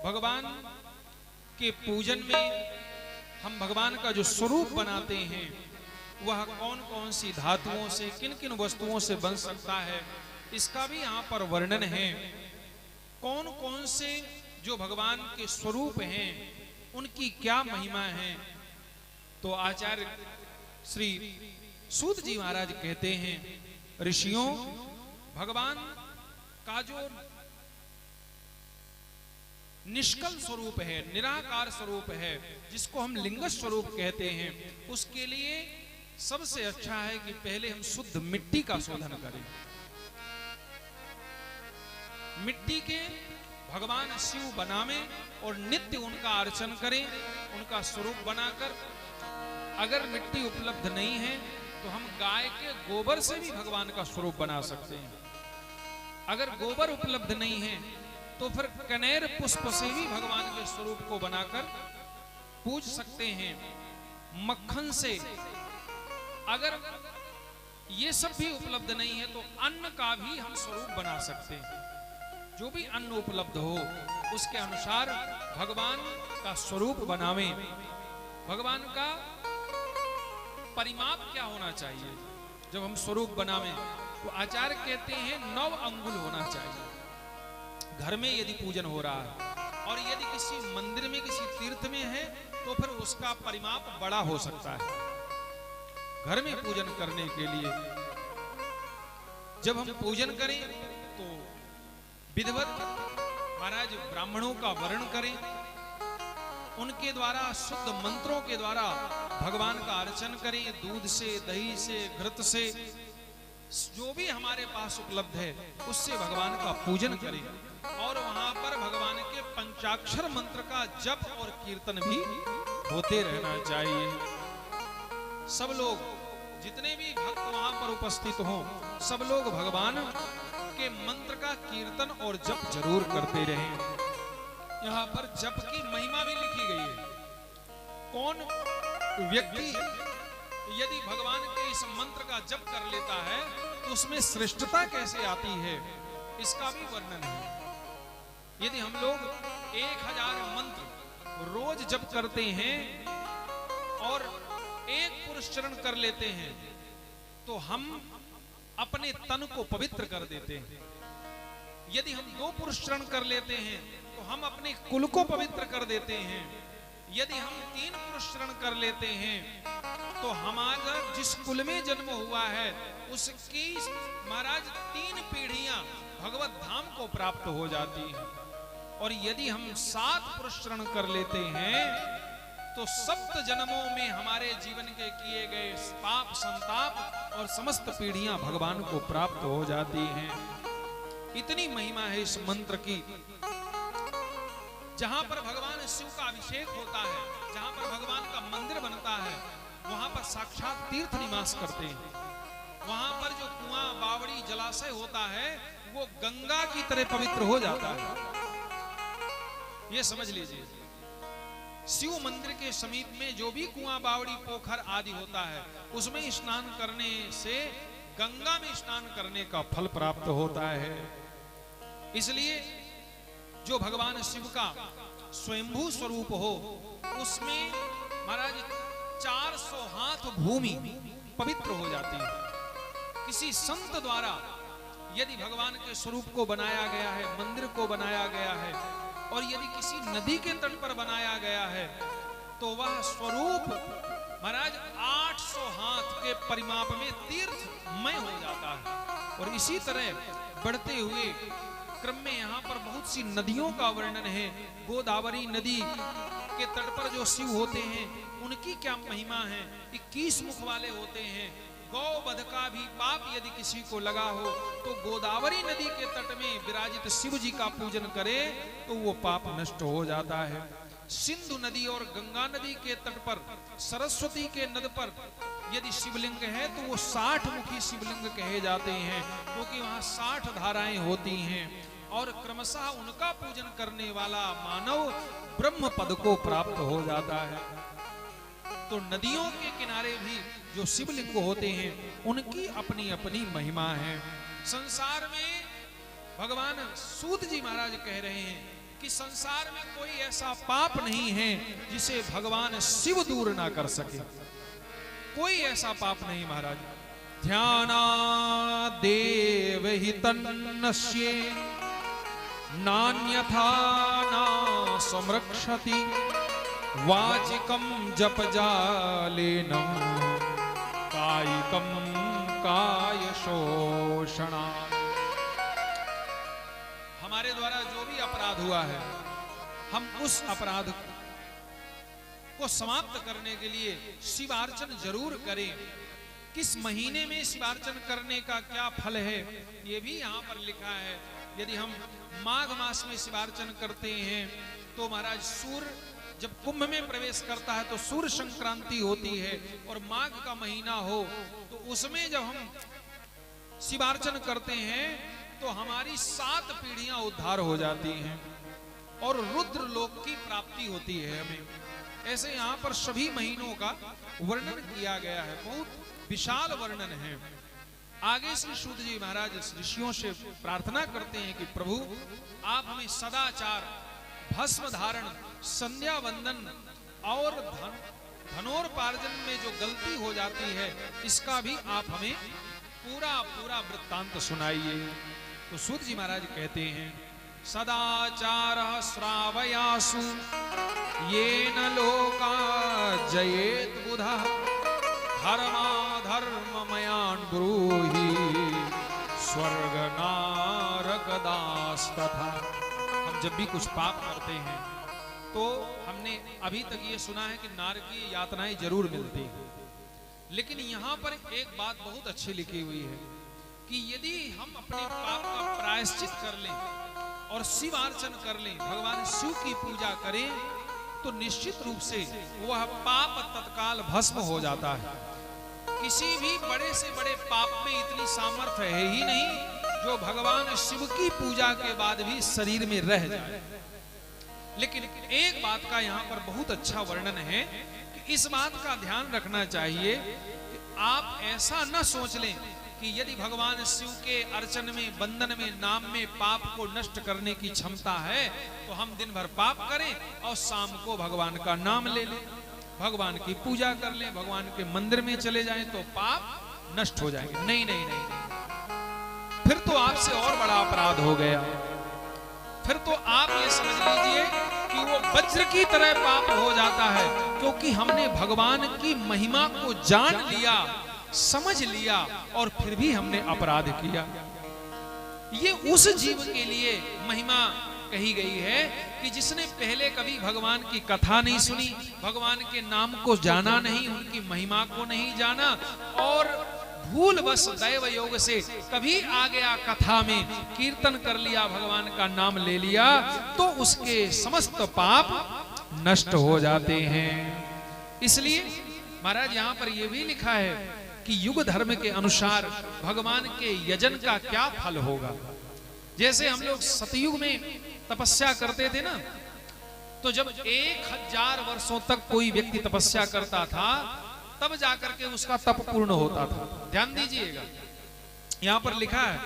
भगवान के पूजन में हम भगवान का जो स्वरूप बनाते हैं वह कौन कौन सी धातुओं से, किन किन वस्तुओं से बन सकता है, इसका भी यहाँ पर वर्णन है। कौन कौन से जो भगवान के स्वरूप हैं उनकी क्या महिमा है। तो आचार्य श्री सूत जी महाराज कहते हैं, ऋषियों, भगवान का जो निष्कल स्वरूप है, निराकार स्वरूप है, जिसको हम लिंग स्वरूप कहते हैं, उसके लिए सबसे अच्छा है कि पहले हम शुद्ध मिट्टी का शोधन करें। मिट्टी के भगवान शिव बनावे और नित्य उनका अर्चन करें, उनका स्वरूप बनाकर। अगर मिट्टी उपलब्ध नहीं है तो हम गाय के गोबर से भी भगवान का स्वरूप बना सकते हैं। अगर गोबर उपलब्ध नहीं है तो फिर कनेर पुष्प से भी भगवान के स्वरूप को बनाकर पूज सकते हैं। मक्खन से, अगर ये सब भी उपलब्ध नहीं है तो अन्न का भी हम स्वरूप बना सकते हैं। जो भी अन्न उपलब्ध हो उसके अनुसार भगवान का स्वरूप बनावें। भगवान का परिमाप क्या होना चाहिए जब हम स्वरूप बनावें? तो आचार्य कहते हैं 9 अंगुल होना चाहिए। घर में यदि पूजन हो रहा है और यदि किसी मंदिर में, किसी तीर्थ में है तो फिर उसका परिमाप बड़ा हो सकता है। घर में पूजन करने के लिए जब हम पूजन करें तो विधिवत महाराज ब्राह्मणों का वर्ण करें, उनके द्वारा शुद्ध मंत्रों के द्वारा भगवान का अर्चन करें। दूध से, दही से, घृत से, जो भी हमारे पास उपलब्ध है उससे भगवान का पूजन करें। और वहां पर भगवान के पंचाक्षर मंत्र का जप और कीर्तन भी होते रहना चाहिए। सब लोग, जितने भी भक्त वहां पर उपस्थित हों, सब लोग भगवान के मंत्र का कीर्तन और जप जरूर करते रहें। यहाँ पर जप की महिमा भी लिखी गई है। कौन व्यक्ति यदि भगवान के इस मंत्र का जप कर लेता है तो उसमें श्रेष्ठता कैसे आती है, इसका भी वर्णन है। यदि हम लोग 1000 मंत्र रोज जप करते हैं और एक पुरुष चरण कर लेते हैं तो हम अपने तन को पवित्र कर देते हैं। यदि हम 2 पुरुष चरण कर लेते हैं तो हम अपने कुल को पवित्र कर देते हैं। यदि हम 3 पुरुष चरण कर लेते हैं तो हमारा जिस कुल में जन्म हुआ है उसकी महाराज 3 पीढ़ियां भगवत धाम को प्राप्त हो जाती हैं। और यदि हम 7 पुरुष चरण कर लेते हैं तो 7 जन्मों में हमारे जीवन के किए गए पाप, संताप और समस्त पीढ़ियां भगवान को प्राप्त हो जाती हैं। इतनी महिमा है इस मंत्र की। जहां पर भगवान शिव का अभिषेक होता है, जहां पर भगवान का मंदिर बनता है, वहां पर साक्षात तीर्थ निवास करते हैं। वहां पर जो कुआं, बावड़ी, जलाशय होता है वो गंगा की तरह पवित्र हो जाता है। ये समझ लीजिए, शिव मंदिर के समीप में जो भी कुआं, बावड़ी, पोखर आदि होता है उसमें स्नान करने से गंगा में स्नान करने का फल प्राप्त होता है। इसलिए जो भगवान शिव का स्वयंभू स्वरूप हो उसमें महाराज 400 हाथ भूमि पवित्र हो जाती है। किसी संत द्वारा यदि भगवान के स्वरूप को बनाया गया है, मंदिर को बनाया गया है, और यदि किसी नदी के तट पर बनाया गया है तो वह स्वरूप महाराज 800 हाथ के परिमाप में तीर्थमय हो जाता है। और इसी तरह बढ़ते हुए क्रम में यहाँ पर बहुत सी नदियों का वर्णन है। गोदावरी नदी के तट पर जो शिव होते हैं उनकी क्या महिमा है। 21 मुख वाले होते हैं। गौ वध का भी पाप यदि किसी को लगा हो तो गोदावरी नदी के तट में विराजित शिव जी का पूजन करे तो वो पाप नष्ट हो जाता है। सिंधु नदी और गंगा नदी के तट पर, सरस्वती के नद पर यदि शिवलिंग है तो वो 60 मुखी शिवलिंग कहे जाते हैं, क्योंकि वहां 60 धाराएं होती हैं। और क्रमशः उनका पूजन करने वाला मानव ब्रह्म पद को प्राप्त हो जाता है। तो नदियों के किनारे भी जो शिवलिंग होते हैं उनकी अपनी अपनी महिमा है। संसार में भगवान सूत जी महाराज कह रहे हैं कि संसार में कोई ऐसा पाप नहीं है जिसे भगवान शिव दूर ना कर सके। कोई ऐसा पाप नहीं महाराज। ध्यानादेव हि तन्नश्ये नान्यथा ना संरक्षति वाचिकं जपजालेनं कायिकं कायशोषणा। हमारे द्वारा जो भी अपराध हुआ है, हम उस अपराध को समाप्त करने के लिए शिवार्चन जरूर करें। किस महीने में शिवार्चन करने का क्या फल है, ये भी यहाँ पर लिखा है। यदि हम माघ मास में शिवार्चन करते हैं तो महाराज सूर्य जब कुंभ में प्रवेश करता है तो सूर्य संक्रांति होती है, और माघ का महीना हो तो उसमें जब हम शिवार्चन करते हैं तो हमारी 7 पीढ़ियां उद्धार हो जाती हैं और रुद्र लोक की प्राप्ति होती है हमें। ऐसे यहाँ पर सभी महीनों का वर्णन किया गया है, बहुत विशाल वर्णन है। आगे श्री सूत जी महाराज ऋषियों से प्रार्थना करते हैं कि प्रभु आप हमें सदाचार, भस्म धारण, संध्या वंदन और धनोर्पार्जन में जो गलती हो जाती है इसका भी आप हमें पूरा पूरा वृत्तांत सुनाइए। तो सूत जी महाराज कहते हैं सदाचार श्रावयासु येन लोका जयेत बुधा धर्माधर्ममयान् ब्रूहि स्वर्ग नारकदास्तथा। हम जब भी कुछ पाप करते हैं तो हमने अभी तक ये सुना है कि नारकीय यातनाएं जरूर मिलती हैं, लेकिन यहाँ पर एक बात बहुत अच्छी लिखी हुई है कि यदि हम अपने पाप का प्रायश्चित कर लें और शिवार्चन कर लें, भगवान शिव की पूजा करें, तो निश्चित रूप से वह पाप तत्काल भस्म हो जाता है। किसी भी बड़े से बड़े पाप में इतनी सामर्थ्य है ही नहीं जो भगवान शिव की पूजा के बाद भी शरीर में रह जाए। लेकिन एक बात का यहाँ पर बहुत अच्छा वर्णन है कि इस बात का ध्यान रखना चाहिए कि आप ऐसा न सोच लें कि यदि भगवान शिव के अर्चन में, बंदन में, नाम में पाप को नष्ट करने की क्षमता है तो हम दिन भर पाप करें और शाम को भगवान का नाम ले लें, भगवान की पूजा कर लें, भगवान के मंदिर में चले जाएं तो पाप नष्ट हो जाएंगे। नहीं नहीं नहीं, फिर तो आपसे और बड़ा अपराध हो गया। फिर तो आप ये समझ लीजिए कि वो वज्र की तरह पाप हो जाता है, क्योंकि हमने भगवान की महिमा को जान लिया, समझ लिया और फिर भी हमने अपराध किया। ये उस जीव के लिए महिमा कही गई है कि जिसने पहले कभी भगवान की कथा नहीं सुनी, भगवान के नाम को जाना नहीं, उनकी महिमा को नहीं जाना और भूलवश दैव योग से कभी आ गया कथा में, कीर्तन कर लिया, भगवान का नाम ले लिया, तो उसके समस्त पाप नष्ट हो जाते हैं। इसलिए महाराज यहाँ पर यह भी लिखा है कि युग धर्म के अनुसार भगवान के यजन का क्या फल होगा। जैसे हम लोग सतयुग में तपस्या करते थे ना, तो जब 1000 वर्षों तक कोई व्यक्ति तपस्या करता था तब जाकर के उसका तप पूर्ण होता था। ध्यान दीजिएगा, यहां पर लिखा है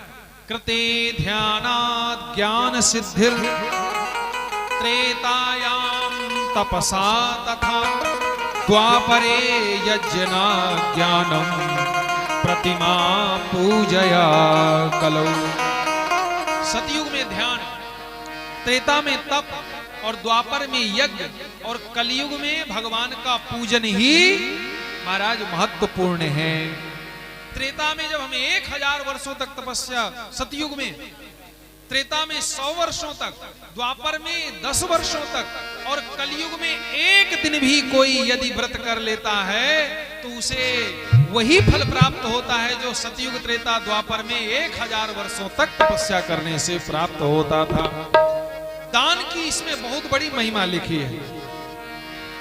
कृते ध्यानात् ज्ञान सिद्धिर त्रेतायाम तपसा तथा द्वापरे यज्ञना ज्ञानम प्रतिमा पूजया कलौ। सतयुग में ध्यान, त्रेता में तप और द्वापर में यज्ञ और कलयुग में भगवान का पूजन ही महाराज महत्वपूर्ण है। त्रेता में जब हम 1000 वर्षों तक तपस्या, सतयुग में त्रेता में 100 वर्षों तक, द्वापर में 10 वर्षों तक और कलयुग में 1 दिन भी कोई यदि व्रत कर लेता है तो उसे वही फल प्राप्त होता है जो सतयुग, त्रेता, द्वापर में 1000 वर्षों तक तपस्या करने से प्राप्त होता था। दान की इसमें बहुत बड़ी महिमा लिखी है,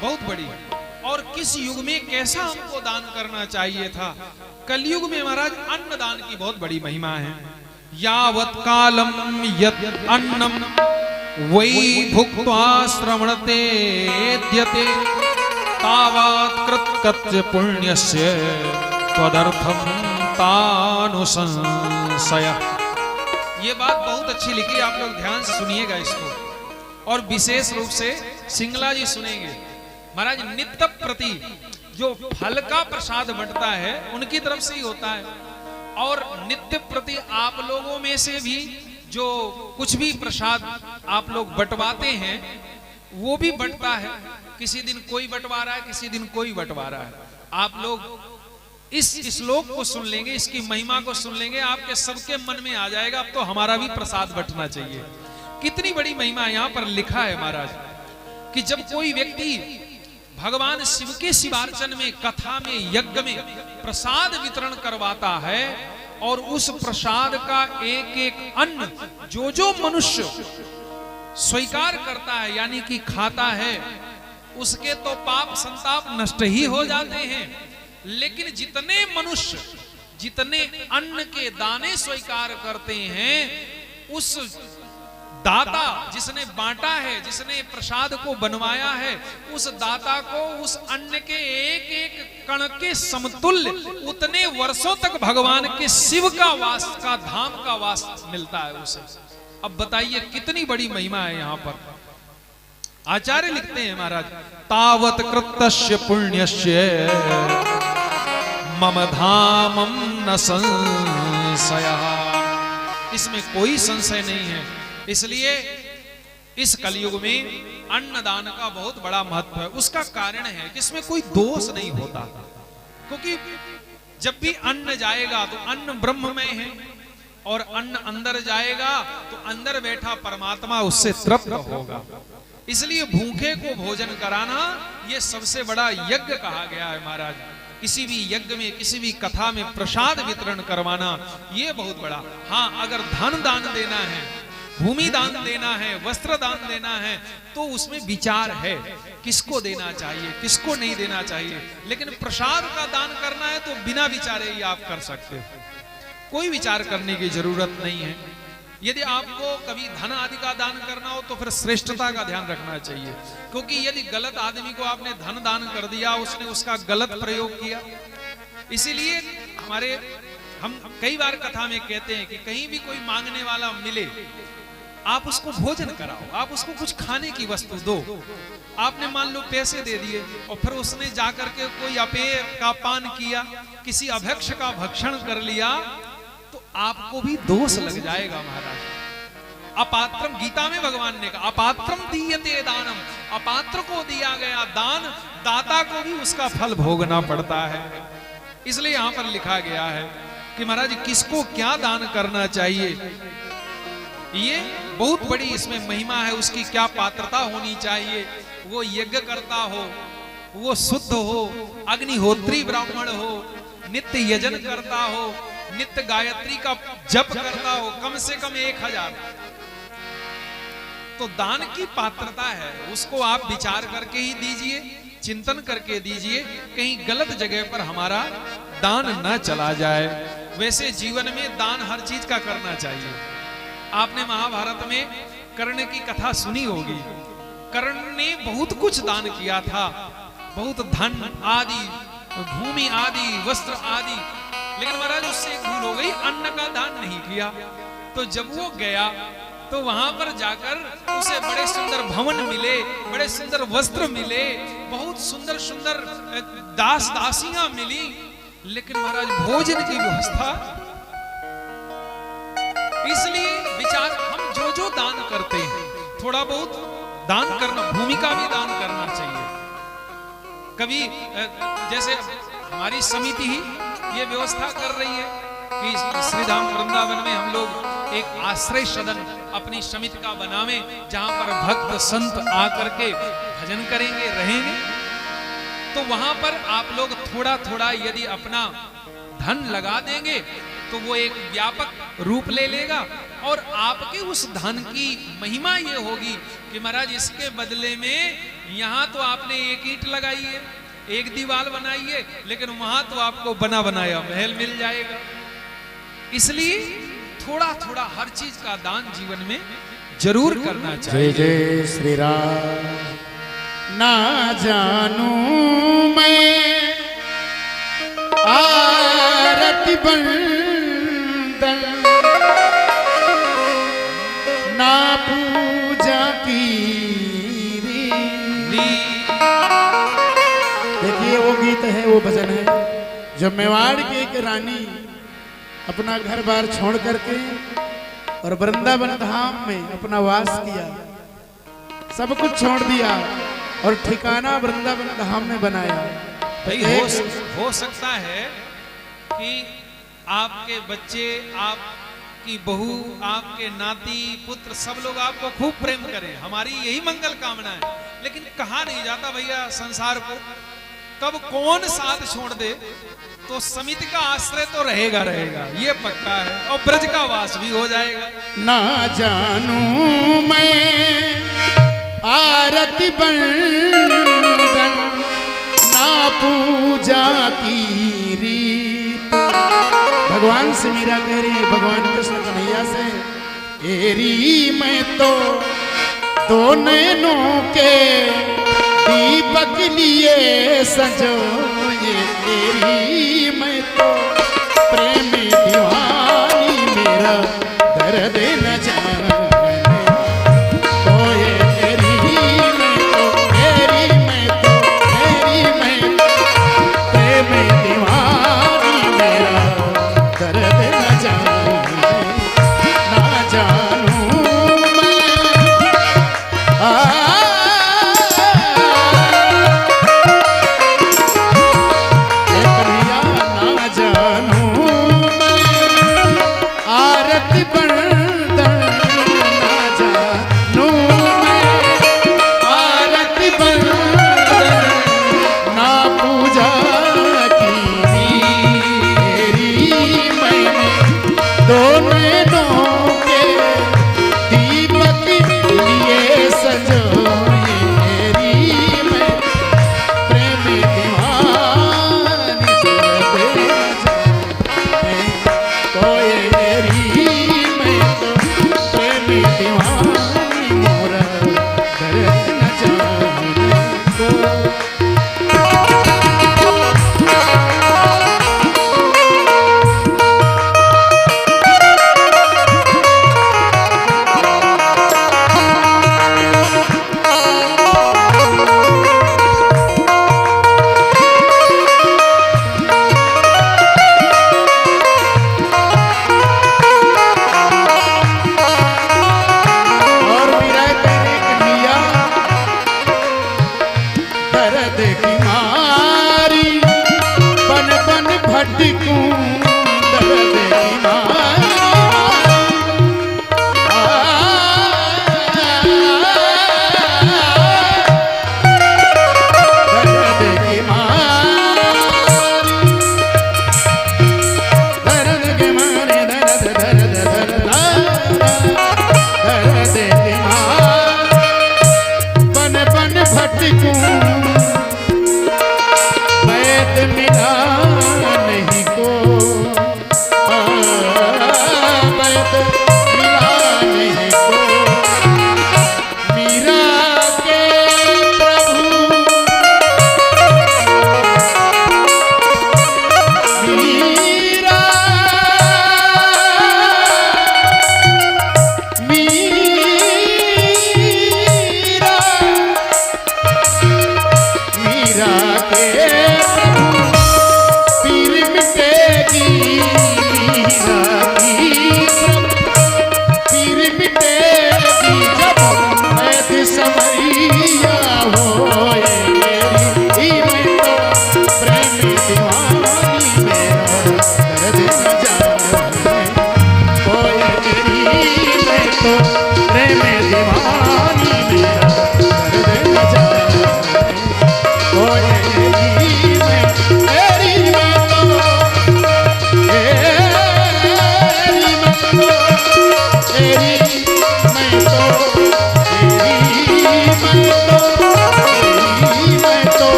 बहुत बड़ी। और किस युग में कैसा हमको दान करना चाहिए था। कलयुग में महाराज अन्न दान की बहुत बड़ी महिमा है। यावत् कालम यत् अन्नम वै भुक्त्वा श्रवणते द्यते तावत् कृतकृत्य पुण्यस्य त्वदर्थम तानुसंशयः। ये बात बहुत अच्छी लिखी, आप लोग ध्यान से सुनिएगा इसको। और विशेष रूप से सिंगला जी सुनेंगे। महाराज नित्य प्रति जो फल का प्रसाद बंटता है उनकी तरफ से ही होता है, और नित्य प्रति आप लोगों में से भी जो कुछ भी प्रसाद आप लोग बंटवाते हैं वो भी बंटता है। किसी दिन कोई बंटवा रहा है, किसी दिन कोई बंटवा रहा है। आप लोग इस श्लोक को सुन लेंगे, इसकी महिमा को सुन लेंगे, आपके सबके मन में आ जाएगा अब तो हमारा भी प्रसाद बंटना चाहिए। कितनी बड़ी महिमा यहाँ पर लिखा है महाराज कि जब कोई व्यक्ति भगवान शिव के शिवार्चन में, कथा में, यज्ञ में प्रसाद वितरण करवाता है और उस प्रसाद का एक एक अन्न जो मनुष्य स्वीकार करता है यानी कि खाता है, उसके तो पाप संताप नष्ट ही हो जाते हैं। लेकिन जितने मनुष्य जितने अन्न के दाने स्वीकार करते हैं, उस दाता जिसने बांटा है, जिसने प्रसाद को बनवाया है, उस दाता को उस अन्न के एक एक कण के समतुल्य उतने वर्षों तक भगवान के शिव का वास का धाम का वास मिलता है उसे। अब बताइए कितनी बड़ी महिमा है यहाँ पर। आचार्य लिखते हैं महाराज, तावत कृतस्य पुण्यस्य मम धामम न संशयः। इसमें कोई संशय नहीं है। इसलिए इस कलयुग में अन्नदान का बहुत बड़ा महत्व है। उसका कारण है कि इसमें कोई दोष नहीं होता, क्योंकि जब भी अन्न जाएगा तो अन्न ब्रह्ममय है, और अन्न अंदर जाएगा तो अंदर बैठा परमात्मा उससे तृप्त होगा। इसलिए भूखे को भोजन कराना यह सबसे बड़ा यज्ञ कहा गया है महाराज। किसी भी यज्ञ में, किसी भी कथा में प्रसाद वितरण करवाना यह बहुत बड़ा। हाँ, अगर धन दान देना है, भूमि दान देना है, वस्त्र दान देना है, तो उसमें विचार है किसको देना चाहिए, किसको नहीं देना चाहिए। लेकिन प्रसाद का दान करना है तो बिना विचारे ही आप कर सकते हो, कोई विचार करने की जरूरत नहीं है। यदि आपको कभी धन आदि का दान करना हो तो फिर श्रेष्ठता का ध्यान रखना चाहिए, क्योंकि यदि गलत आदमी को आपने धन दान कर दिया, उसने उसका गलत प्रयोग किया। इसीलिए हम कई बार कथा में कहते हैं कि कहीं भी कोई मांगने वाला मिले, आप उसको भोजन कराओ, आप उसको कुछ खाने की वस्तु दो। आपने मान लो पैसे दे दिए और फिर उसने जाकर के कोई अपेय का पान किया, किसी अभक्ष का भक्षण कर लिया, तो आपको भी दोष लग जाएगा महाराज। अपात्रम, गीता में भगवान ने कहा अपात्रम दीयते दानम, अपात्र को दिया गया दान दाता को भी उसका फल भोगना पड़ता है। इसलिए यहां पर लिखा गया है कि महाराज किसको क्या दान करना चाहिए, ये बहुत बड़ी इसमें महिमा है। उसकी क्या पात्रता होनी चाहिए, वो यज्ञ करता हो, वो शुद्ध हो, अग्निहोत्री ब्राह्मण हो, नित्य यजन करता हो, नित्य गायत्री का जप करता हो, कम से कम 1000। तो दान की पात्रता है, उसको आप विचार करके ही दीजिए, चिंतन करके दीजिए, कहीं गलत जगह पर हमारा दान न चला जाए। वैसे जीवन में दान हर चीज का करना चाहिए। आपने महाभारत में कर्ण की कथा सुनी होगी। कर्ण ने बहुत कुछ दान किया था, बहुत धन आदि, भूमि आदि, वस्त्र आदि, लेकिन महाराज उससे एक भूल हो गई, अन्न का दान नहीं किया। तो जब वो गया तो वहां पर जाकर उसे बड़े सुंदर भवन मिले, बड़े सुंदर वस्त्र मिले, बहुत सुंदर सुंदर दास दासियां मिली, लेकिन महाराज भोजन की व्यवस्था। इसलिए विचार, हम जो दान करते हैं थोड़ा बहुत दान करना, भूमि का भी दान करना चाहिए। कभी जैसे हमारी समिति ही ये व्यवस्था कर रही है कि श्रीधाम वृंदावन में हम लोग एक आश्रय सदन अपनी समिति का बनावे, जहां पर भक्त संत आकर के भजन करेंगे, रहेंगे। तो वहां पर आप लोग थोड़ा थोड़ा यदि अपना धन लगा देंगे तो वो एक व्यापक रूप ले लेगा, और आपके उस धन की महिमा ये होगी कि महाराज इसके बदले में यहाँ तो आपने एक ईंट लगाई है, एक दीवार बनाई है, लेकिन वहां तो आपको बना बनाया महल मिल जाएगा। इसलिए थोड़ा थोड़ा हर चीज का दान जीवन में जरूर करना चाहिए। जय जय श्री राम। ना जानू मैं आरती बंदन, ना पूजा की है वो भजन है जो मेवाड़ की एक रानी अपना घर बार छोड़ करके और वृंदावन धाम में अपना वास किया, सब कुछ छोड़ दिया और ठिकाना वृंदावन धाम में बनाया। भाई हो सकता है कि आपके बच्चे, आपकी बहू, आपके नाती पुत्र सब लोग आपको खूब प्रेम करें, हमारी यही मंगल कामना है। लेकिन कहा नहीं जाता भैया संसार को कब कौन साथ छोड़ दे, तो समिति का आश्रय तो रहेगा रहेगा, ये पक्का है, और ब्रज का वास भी हो जाएगा। ना जानू मैं आरती बंदन ना पूजा की रीत। भगवान से मीरा कह रही है भगवान कृष्ण कन्हैया से, एरी मैं तो दो नैनों के दीपक लिए सजोए, एरी मैं तो प्रेम दीवानी मेरा दर्द न जाने, तो एरी मैं तो प्रेम दीवानी मेरा दर्द न जाने, ना जानू मैं बैद मिला नहीं को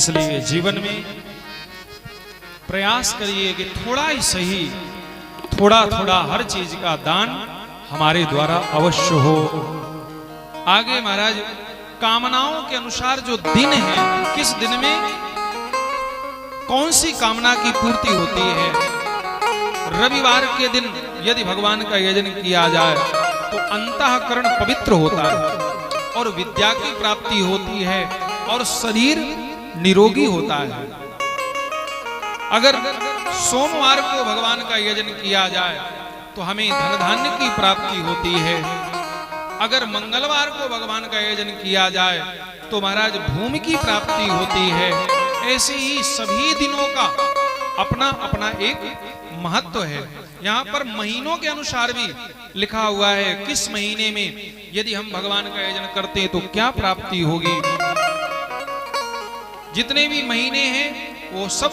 इसलिए जीवन में प्रयास करिए कि थोड़ा ही सही, थोड़ा थोड़ा हर चीज का दान हमारे द्वारा अवश्य हो। आगे महाराज कामनाओं के अनुसार जो दिन है, किस दिन में कौन सी कामना की पूर्ति होती है। रविवार के दिन यदि भगवान का यजन किया जाए तो अंतःकरण पवित्र होता है और विद्या की प्राप्ति होती है और शरीर निरोगी होता है। अगर सोमवार को भगवान का यजन किया जाए तो हमें धन धान्य की प्राप्ति होती है। अगर मंगलवार को भगवान का यजन किया जाए तो महाराज भूमि की प्राप्ति होती है। ऐसे ही सभी दिनों का अपना अपना एक महत्व है। यहाँ पर महीनों के अनुसार भी लिखा हुआ है किस महीने में यदि हम भगवान का यजन करते हैं तो क्या प्राप्ति होगी। जितने भी महीने हैं वो सब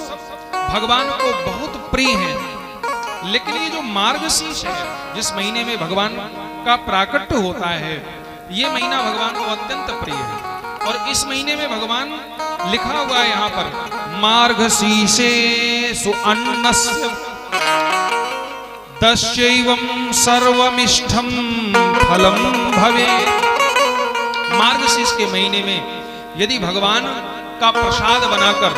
भगवान को बहुत प्रिय हैं, लेकिन ये जो मार्गशीर्ष है जिस महीने में भगवान का प्राकट्य होता है, ये महीना भगवान को अत्यंत प्रिय है। और इस महीने में भगवान लिखा हुआ है यहाँ पर मार्गशीर्षे सुअन्नस्य तस्यैवं सर्वमिष्ठं फलं भवेत्। मार्गशीर्ष के महीने में यदि भगवान का प्रसाद बनाकर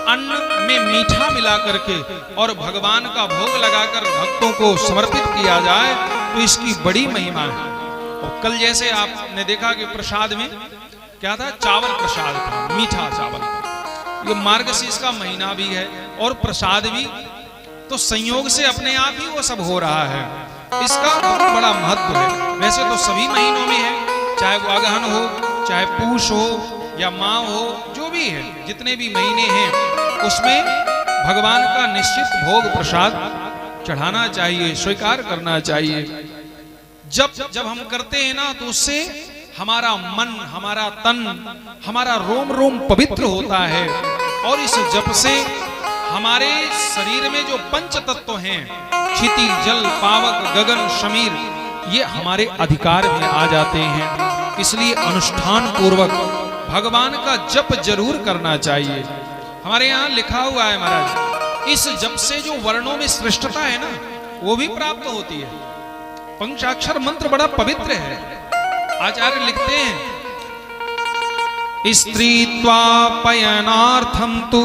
अन्न में मीठा मिला करके और भगवान का भोग लगाकर भक्तों को समर्पित किया जाए तो इसकी बड़ी महिमा है। और कल जैसे आपने देखा कि प्रसाद में क्या था, चावल प्रसाद था, मीठा चावल। ये मार्गशीर्ष का महीना भी है और प्रसाद भी, तो संयोग से अपने आप ही वो सब हो रहा है। इसका बहुत बड़ा महत्व है। वैसे तो सभी महीनों में है, चाहे वो अगहन हो, चाहे पूष हो या माह हो, जो भी है, जितने भी महीने हैं उसमें भगवान का निश्चित भोग प्रसाद चढ़ाना चाहिए, स्वीकार करना चाहिए। जब हम करते हैं ना तो उससे हमारा मन, हमारा तन, हमारा रोम रोम पवित्र होता है। और इस जप से हमारे शरीर में जो पंच तत्व हैं, क्षिति, जल, पावक, गगन, शमीर, ये हमारे अधिकार में आ जाते हैं। इसलिए अनुष्ठान पूर्वक भगवान का जप जरूर करना चाहिए। हमारे यहाँ लिखा हुआ है महाराज, इस जप से जो वर्णों में श्रेष्ठता है ना वो भी प्राप्त होती है। पंचाक्षर मंत्र बड़ा पवित्र है। आचार्य लिखते हैं स्त्रीत्वापयनार्थं तु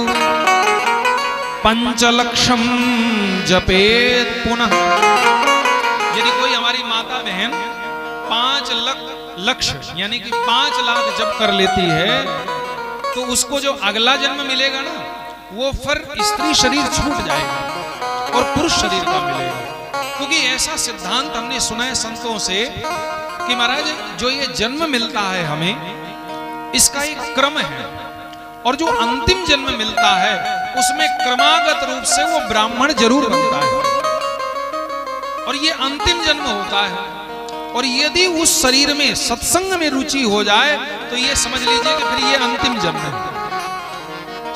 पंचलक्षम जपेत पुनः। यदि कोई हमारी माता बहन 5 लक्ष यानी कि 5 लाख जप कर लेती है तो उसको जो अगला जन्म मिलेगा ना वो फिर स्त्री शरीर छूट जाएगा और पुरुष शरीर का मिलेगा। क्योंकि ऐसा सिद्धांत हमने सुना है संतों से कि महाराज जो ये जन्म मिलता है हमें, इसका एक क्रम है और जो अंतिम जन्म मिलता है उसमें क्रमागत रूप से वो ब्राह्मण जरूर बनता है और ये अंतिम जन्म होता है। और यदि उस शरीर में सत्संग में रुचि हो जाए तो ये समझ लीजिए कि फिर ये अंतिम जन्म है।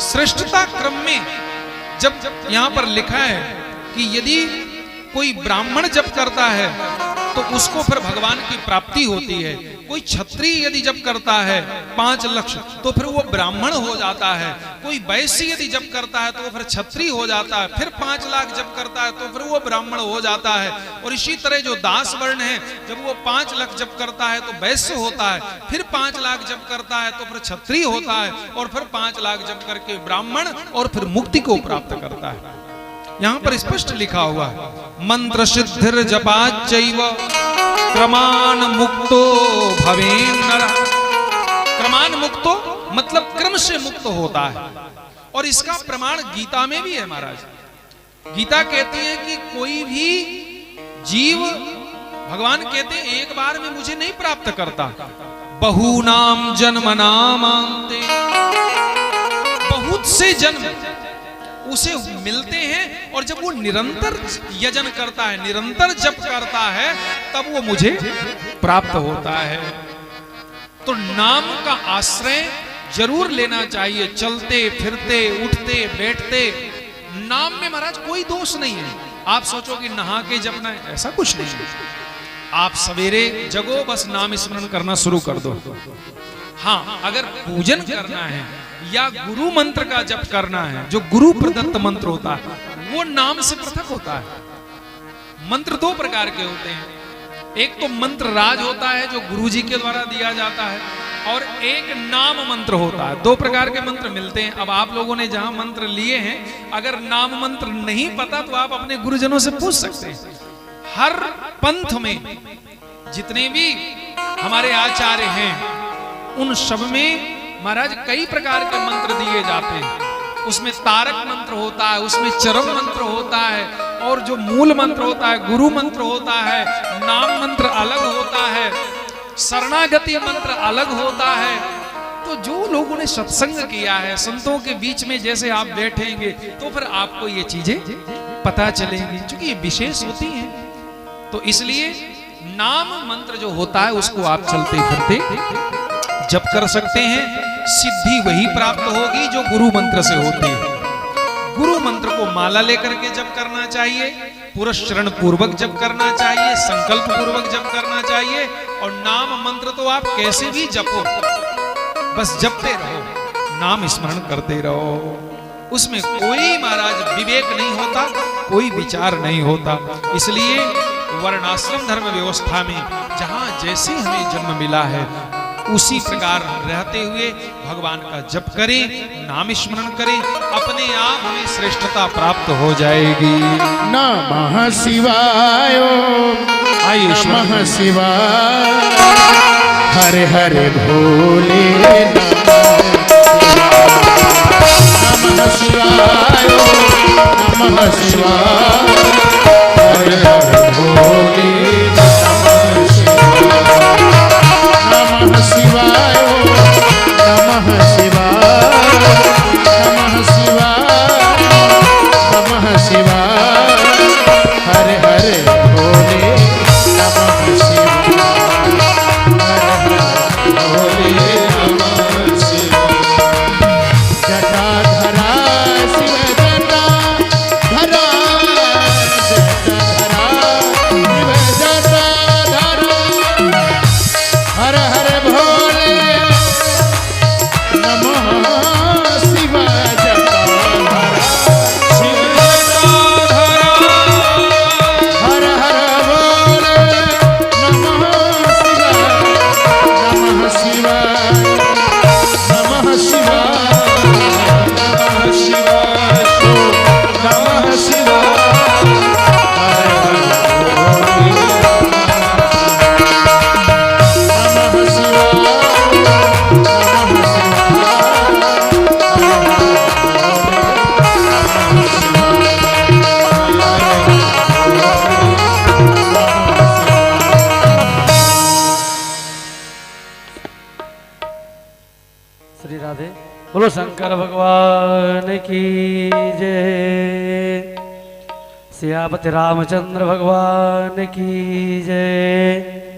श्रेष्ठता क्रम में जब यहां पर लिखा है कि यदि कोई ब्राह्मण जप करता है तो उसको फिर भगवान की प्राप्ति होती है। कोई क्षत्रिय यदि जप करता है 5 लक्ष तो फिर वो ब्राह्मण हो जाता है। कोई वैश्य यदि जप करता है तो वो फिर क्षत्रिय हो जाता है। फिर 5 लाख जप करता है तो फिर वो ब्राह्मण हो जाता है। और इसी तरह जो दास वर्ण है जब वो 5 लाख जप करता है तो वैश्य होता है। फिर 5 लाख जप करता है तो फिर क्षत्रिय होता है और फिर 5 लाख जप करके ब्राह्मण और फिर मुक्ति को प्राप्त करता है। यहां पर स्पष्ट लिखा हुआ है मंत्र सिद्धिर जपाचैव क्रमान मुक्तो भवेन नरः। क्रमान मुक्तो मतलब क्रम से मुक्त होता है। और इसका प्रमाण गीता में भी है महाराज। गीता कहती है कि कोई भी जीव, भगवान कहते हैं एक बार में मुझे नहीं प्राप्त करता, बहुनाम जन्मनामान्ते, बहुत से जन्म उसे मिलते हैं और जब वो निरंतर यजन करता है, निरंतर जप करता है, तब वो मुझे प्राप्त होता है। तो नाम का आश्रय जरूर लेना चाहिए। चलते फिरते उठते बैठते नाम में महाराज कोई दोष नहीं है। आप सोचो कि नहा के जपना है, ऐसा कुछ नहीं है। आप सवेरे जगो बस नाम स्मरण करना शुरू कर दो। हाँ, अगर पूजन करना है या गुरु मंत्र का जप करना है, जो गुरु प्रदत्त मंत्र होता है वो नाम से पृथक होता है। मंत्र दो प्रकार के होते हैं, एक तो मंत्र राज होता है जो गुरुजी के द्वारा दिया जाता है, और एक नाम मंत्र होता है। दो प्रकार के मंत्र मिलते हैं। अब आप लोगों ने जहां मंत्र लिए हैं, अगर नाम मंत्र नहीं पता तो आप अपने गुरुजनों से पूछ सकते हैं। हर पंथ में जितने भी हमारे आचार्य हैं उन सब में महाराज कई प्रकार के मंत्र दिए जाते हैं। उसमें तारक मंत्र होता है, उसमें चरम मंत्र होता है, और जो मूल मंत्र होता है गुरु मंत्र होता है, नाम मंत्र अलग होता है, शरणागति मंत्र अलग होता है। तो जो लोगों ने सत्संग किया है संतों के बीच में, जैसे आप बैठेंगे तो फिर आपको ये चीजें पता चलेंगी, क्योंकि ये विशेष होती हैं। तो इसलिए नाम मंत्र जो होता है उसको आप चलते फिरते जप कर सकते हैं। सिद्धि वही प्राप्त होगी जो गुरु मंत्र से होती है। गुरु मंत्र को माला लेकर के जप करना चाहिए, पुरस्चरण पूर्वक जप करना चाहिए, संकल्प पूर्वक जप करना चाहिए। और नाम मंत्र तो आप कैसे भी जपो, बस जपते रहो, नाम स्मरण करते रहो। उसमें कोई महाराज विवेक नहीं होता, कोई विचार नहीं होता। इसलिए वर्णाश्रम धर्म व्यवस्था में जहां जैसे हमें जन्म मिला है उसी प्रकार रहते हुए भगवान का जप करें, नाम स्मरण करें, अपने आप हमें श्रेष्ठता प्राप्त हो जाएगी। नमः शिवाय, आयुष नमः शिवाय, हरे हरे भोले, नमः शिवाय, नमः शिवाय, हरे हरे भोले, नमः शिवाय, नमः शिवाय, नमः शिवाय, नमः शिवाय, हरे हरे भोले, नमः शिवाय, हरे हरे भोले, नमः शिवाय। जटाधरा शिव जटाधरा, जटाधरा शिव जटाधरा, हर हर भोले, नमः शिवाय जटाधरा, शिव जटाधरा, हर हर भोले, नमः शिवाय, नमः शिवाय, नमः शिवाय, नमः शिवाय, नमः शिवाय, हर हर भोले, नमः शिवाय, नमः श्री राधे। बोलो शंकर भगवान की जय, सियापति रामचंद्र भगवान की जय।